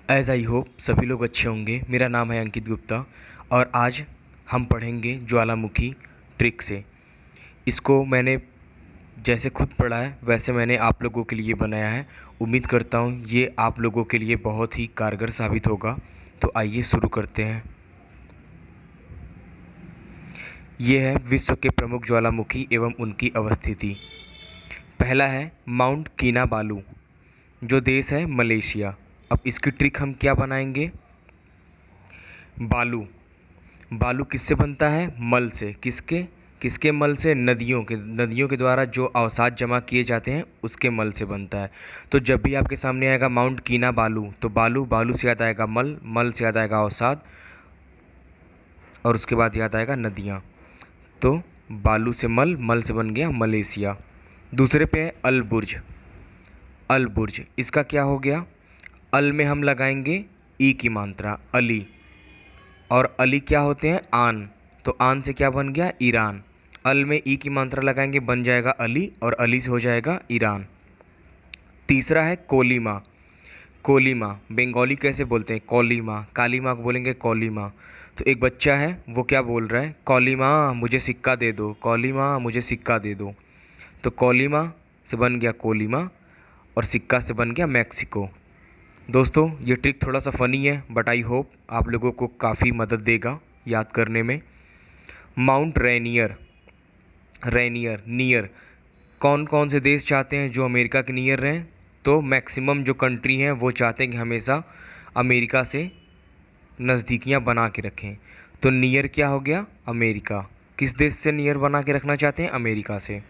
As I hope सभी लोग अच्छे होंगे। मेरा नाम है अंकित गुप्ता और आज हम पढ़ेंगे ज्वालामुखी ट्रिक से। इसको मैंने जैसे खुद पढ़ा है वैसे मैंने आप लोगों के लिए बनाया है। उम्मीद करता हूँ ये आप लोगों के लिए बहुत ही कारगर साबित होगा। तो आइए शुरू करते हैं। ये है विश्व के प्रमुख ज्वालामुखी एवं उनकी अवस्थिति। पहला है माउंट किनाबालू, जो देश है मलेशिया। अब इसकी ट्रिक हम क्या बनाएंगे? बालू। बालू किससे बनता है? मल से। किसके किसके मल से? नदियों के द्वारा जो अवसाद जमा किए जाते हैं उसके मल से बनता है। तो जब भी आपके सामने आएगा माउंट कीना बालू, तो बालू, बालू से याद आएगा मल, मल से याद आएगा अवसाद, और उसके बाद याद आएगा नदियाँ। तो बालू से मल, मल से बन गया मलेशिया। दूसरे पे है अल बुर्ज। अल बुर्ज, इसका क्या हो गया? अल में हम लगाएंगे ई की मात्रा, अली, और अली क्या होते हैं? आन। तो आन से क्या बन गया? ईरान। अल में ई की मात्रा लगाएंगे, बन जाएगा अली, और अली से हो जाएगा ईरान। तीसरा है कोलीमा। कोलीमा बंगाली कैसे बोलते हैं? कौलीमा। कालीमा को बोलेंगे कौलीमा। तो एक बच्चा है, वो क्या बोल रहा है? कौलीमा मुझे सिक्का दे दो, कौलीमा मुझे सिक्का दे दो। तो कौलीमा से बन गया कोलीमा, और सिक्का से बन गया मैक्सिको। दोस्तों ये ट्रिक थोड़ा सा फ़नी है, बट आई होप आप लोगों को काफ़ी मदद देगा याद करने में। Mount Rainier. रेनियर, नियर, कौन कौन से देश चाहते हैं जो अमेरिका के नियर रहें? तो मैक्सिमम जो कंट्री हैं वो चाहते हैं कि हमेशा अमेरिका से नज़दीकियां बना के रखें। तो नियर क्या हो गया? अमेरिका। किस देश से नियर बना के रखना चाहते हैं? अमेरिका से।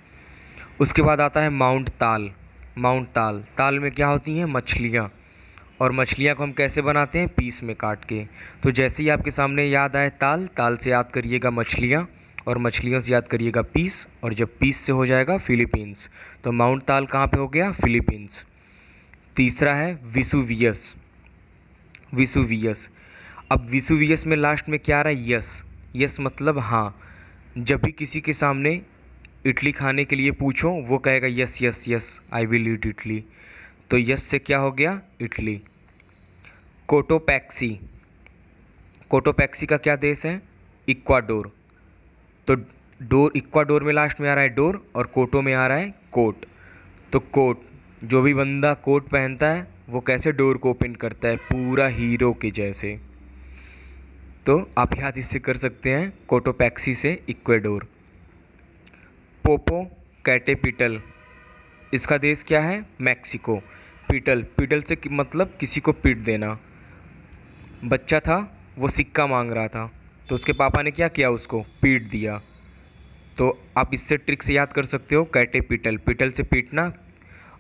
उसके बाद आता है माउंट ताल। माउंट ताल, ताल में क्या होती हैं? मछलियाँ। और मछलियाँ को हम कैसे बनाते हैं? पीस में काट के। तो जैसे ही आपके सामने याद आए ताल, ताल से याद करिएगा मछलियाँ, और मछलियों से याद करिएगा पीस, और जब पीस से हो जाएगा फिलीपींस। तो माउंट ताल कहाँ पे हो गया? फिलीपींस। तीसरा है विसुवियस। विसुवियस। अब विसुवियस में लास्ट में क्या आ रहा है? यस। यस मतलब हाँ। जब भी किसी के सामने इडली खाने के लिए पूछो, वो कहेगा yes yes yes I will eat idli. तो यस से क्या हो गया? इटली। कोटोपैक्सी। कोटोपैक्सी का क्या देश है? इक्वाडोर। तो डोर, इक्वाडोर में लास्ट में आ रहा है डोर, और कोटो में आ रहा है कोट। तो कोट, जो भी बंदा कोट पहनता है वो कैसे डोर को ओपन करता है? पूरा हीरो के जैसे। तो आप याद इससे कर सकते हैं, कोटोपैक्सी से इक्वाडोर। पोपो कैटेपिटल, इसका देश क्या है? मैक्सिको। पीटल, पीटल से मतलब किसी को पीट देना। बच्चा था, वो सिक्का मांग रहा था, तो उसके पापा ने क्या किया? उसको पीट दिया। तो आप इससे ट्रिक से याद कर सकते हो, कैटेपिटल, पीटल से पीटना,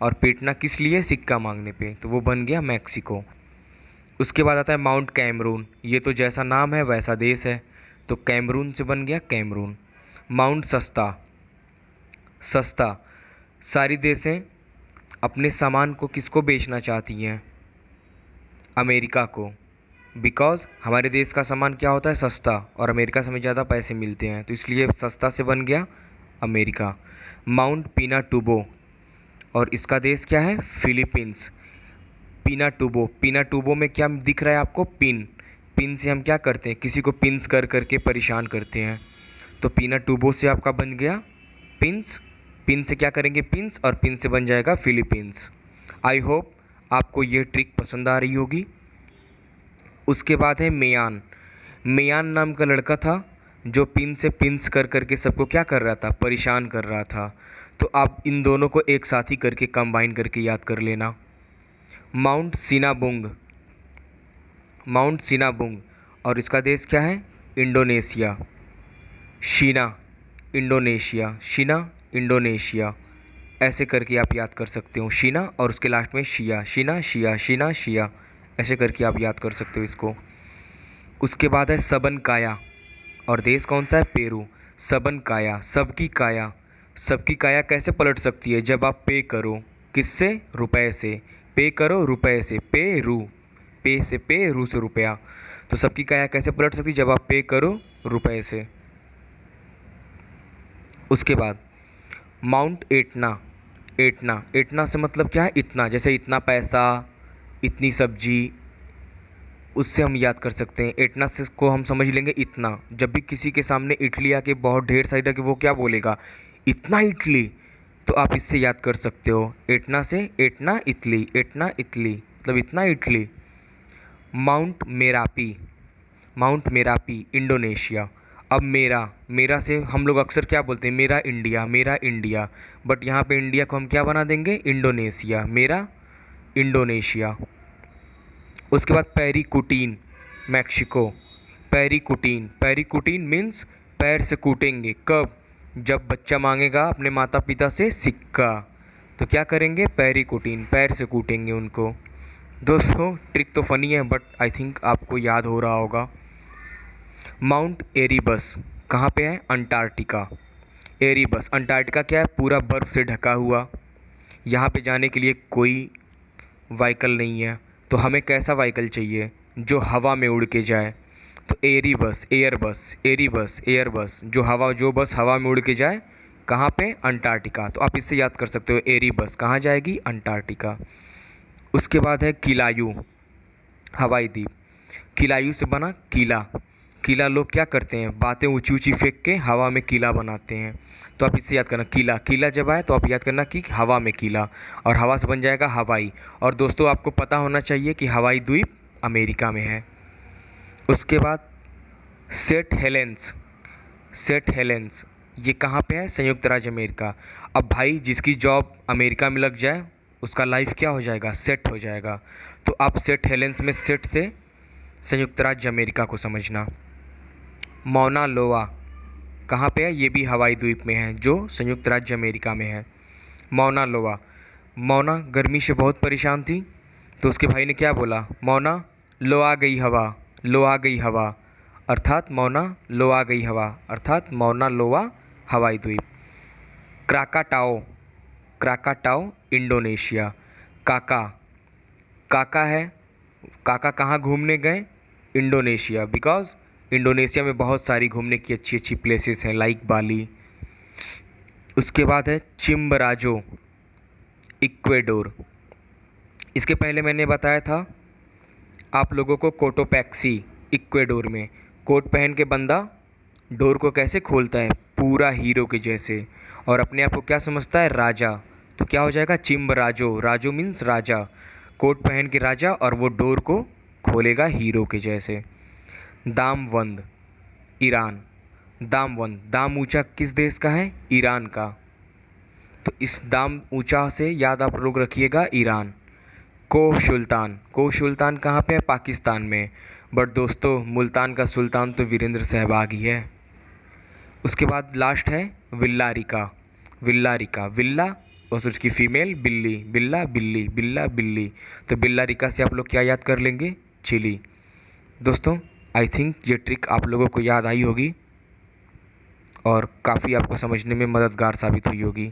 और पीटना किस लिए? सिक्का मांगने पे। तो वो बन गया मैक्सिको। उसके बाद आता है माउंट कैमरून। ये तो जैसा नाम है वैसा देश है, तो कैमरून से बन गया कैमरून। माउंट सस्ता। सस्ता, सारी देशें अपने सामान को किसको बेचना चाहती हैं? अमेरिका को। बिकॉज़ हमारे देश का सामान क्या होता है? सस्ता, और अमेरिका से हमें ज़्यादा पैसे मिलते हैं, तो इसलिए सस्ता से बन गया अमेरिका। माउंट पिनाटुबो, और इसका देश क्या है? फिलीपींस। पिनाटुबो, पिनाटुबो में क्या दिख रहा है आपको? पिन। पिन से हम क्या करते हैं? किसी को पिंस कर करके परेशान करते हैं। तो पिनाटुबो से आपका बन गया पिंस। पिन से क्या करेंगे? पिंस, और पिन से बन जाएगा फिलीपींस। आई होप आपको ये ट्रिक पसंद आ रही होगी। उसके बाद है मेयान। मेयान नाम का लड़का था जो पिन से पिंस कर करके सबको क्या कर रहा था? परेशान कर रहा था। तो आप इन दोनों को एक साथ ही करके कंबाइन करके याद कर लेना। Mount Sinabung. माउंट सिनाबुंग, और इसका देश क्या है? Indonesia. Sheena, Indonesia. Sheena, Indonesia. ऐसे करके आप याद कर सकते हो, शीना और उसके लास्ट में शिया। शीना शिया, शीना शिया, ऐसे करके आप याद कर सकते हो इसको। उसके बाद है सबन काया, और देश कौन सा है? पेरू। सबन काया, सबकी काया। सबकी काया कैसे पलट सकती है? जब आप पे करो, किससे? रुपए से। पे करो रुपए से, पे रू, पे से पे, रू से रुपया। तो सबकी काया कैसे पलट सकती है? जब आप पे करो रुपए से। उसके बाद माउंट एटना। एटना, एटना से मतलब क्या है? इतना, जैसे इतना पैसा, इतनी सब्जी, उससे हम याद कर सकते हैं। एटना से को हम समझ लेंगे इतना। जब भी किसी के सामने इडली आके बहुत ढेर सारी रखे, वो क्या बोलेगा, इतना इडली। तो आप इससे याद कर सकते हो एटना से, एटना इटली, एटना इटली मतलब इतना Italy. Mount Merapi, mount Merapi Indonesia. अब मेरा, मेरा से हम लोग अक्सर क्या बोलते हैं, मेरा इंडिया, मेरा इंडिया। बट यहाँ पे इंडिया को हम क्या बना देंगे, इंडोनेशिया, मेरा इंडोनेशिया। उसके बाद पेरिकुटीन, मैक्सिको। पेरिकुटीन, पेरिकुटीन मीन्स पैर से कूटेंगे। कब, जब बच्चा मांगेगा अपने माता पिता से सिक्का, तो क्या करेंगे, पेरिकुटीन, पैर से कूटेंगे उनको। दोस्तों ट्रिक तो फ़नी है बट आई थिंक आपको याद हो रहा होगा। माउंट एरिबस कहाँ पे है, अंटार्कटिका। एरिबस, अंटार्कटिका क्या है, पूरा बर्फ़ से ढका हुआ। यहाँ पे जाने के लिए कोई व्हीकल नहीं है, तो हमें कैसा व्हीकल चाहिए, जो हवा में उड़ के जाए। तो एरिबस, एयरबस, एरिबस, एयरबस, जो बस हवा में उड़ के जाए। कहाँ पे, अंटार्कटिका। तो आप इससे याद कर सकते हो, एरिबस कहाँ जाएगी, अंटार्कटिका। उसके बाद है किलायू, हवाई द्वीप। किलायू से बना किला। किला लोग क्या करते हैं, बातें ऊंची ऊंची फेंक के हवा में किला बनाते हैं। तो आप इससे याद करना, किला, किला जब आए तो आप याद करना कि हवा में किला, और हवा से बन जाएगा हवाई। और दोस्तों आपको पता होना चाहिए कि हवाई द्वीप अमेरिका में है। उसके बाद सेंट हेलेंस, सेंट हेलेंस ये कहाँ पे है, संयुक्त राज्य अमेरिका। अब भाई जिसकी जॉब अमेरिका में लग जाए उसका लाइफ क्या हो जाएगा, सेट हो जाएगा। तो आप सेंट हेलेंस में सेट से संयुक्त राज्य अमेरिका को समझना। मौना लोआ कहाँ पे है, ये भी हवाई द्वीप में है जो संयुक्त राज्य अमेरिका में है। मौना लोआ, मौना गर्मी से बहुत परेशान थी, तो उसके भाई ने क्या बोला, मौना लो आ गई हवा, लो आ गई हवा, अर्थात मौना लो आ गई हवा, अर्थात मौना लोआ हवाई द्वीप। Krakatoa, Krakatoa Indonesia. काका, काका है, काका कहाँ घूमने गए, इंडोनेशिया, बिकॉज़ इंडोनेशिया में बहुत सारी घूमने की अच्छी अच्छी प्लेसेस हैं लाइक बाली। उसके बाद है चिम्बराजो, इक्वेडोर। इसके पहले मैंने बताया था आप लोगों को कोटोपैक्सी, इक्वेडोर में। कोट पहन के बंदा डोर को कैसे खोलता है, पूरा हीरो के जैसे, और अपने आप को क्या समझता है, राजा। तो क्या हो जाएगा, चिम्बराजो, राजो मीन्स राजा। कोट पहन के राजा, और वो डोर को खोलेगा हीरो के जैसे। दामवंद, ईरान। दामवंद, दाम ऊंचा किस देश का है, ईरान का। तो इस दाम ऊंचा से याद आप लोग रखिएगा, ईरान। कोह सुल्तान, कोह सुल्तान कहाँ पे है, पाकिस्तान में। बट दोस्तों मुल्तान का सुल्तान तो वीरेंद्र सहवाग ही है। उसके बाद लास्ट है विल्लारिका, विल्लारिका, विल्ला और उसकी फीमेल बिल्ली, बिल्ला बिल्ली, बिल्ला बिल्ली। तो बिल्लारिका से आप लोग क्या याद कर लेंगे, चिली। दोस्तों आई थिंक ये ट्रिक आप लोगों को याद आई होगी और काफ़ी आपको समझने में मददगार साबित हुई होगी।